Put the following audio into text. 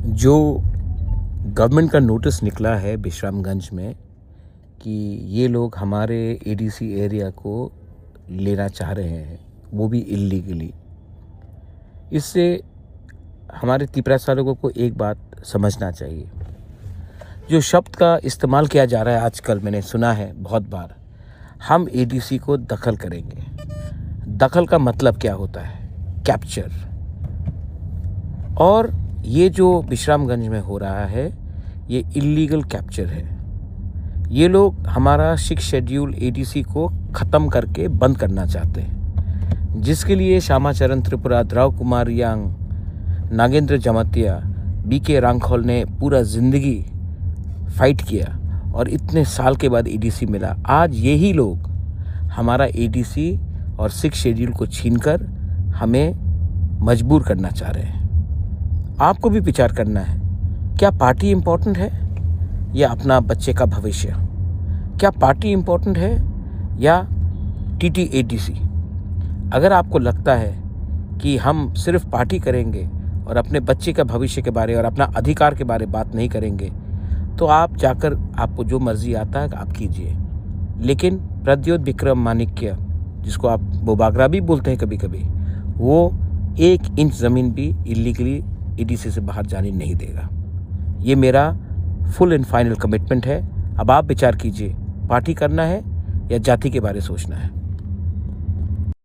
जो गवर्नमेंट का नोटिस निकला है विश्रामगंज में कि ये लोग हमारे एडीसी एरिया को लेना चाह रहे हैं, वो भी इल्लीगली। इससे हमारे तिपरा लोगों को एक बात समझना चाहिए। जो शब्द का इस्तेमाल किया जा रहा है आजकल, मैंने सुना है बहुत बार, हम एडीसी को दखल करेंगे। दखल का मतलब क्या होता है? कैप्चर। और ये जो विश्रामगंज में हो रहा है ये इल्लीगल कैप्चर है। ये लोग हमारा 6 शेड्यूल एडीसी को ख़त्म करके बंद करना चाहते हैं, जिसके लिए श्यामाचरण त्रिपुरा, द्रव कुमार यांग, नागेंद्र जमातिया, बीके रांखोल ने पूरा ज़िंदगी फाइट किया और इतने साल के बाद एडीसी मिला। आज यही लोग हमारा एडीसी और 6 शेड्यूल को छीनकर हमें मजबूर करना चाह रहे हैं। आपको भी विचार करना है, क्या पार्टी इम्पोर्टेंट है या अपना बच्चे का भविष्य? क्या पार्टी इम्पोर्टेंट है या टीटीएडीसी? अगर आपको लगता है कि हम सिर्फ पार्टी करेंगे और अपने बच्चे का भविष्य के बारे और अपना अधिकार के बारे बात नहीं करेंगे, तो आप जाकर आपको जो मर्जी आता है आप कीजिए। लेकिन प्रद्योत विक्रम माणिक्य, जिसको आप बोबागरा भी बोलते हैं कभी कभी, वो 1 इंच ज़मीन भी इल्लीगली एडीसी से बाहर जाने नहीं देगा। ये मेरा फुल एंड फाइनल कमिटमेंट है। अब आप विचार कीजिए, पार्टी करना है या जाति के बारे सोचना है।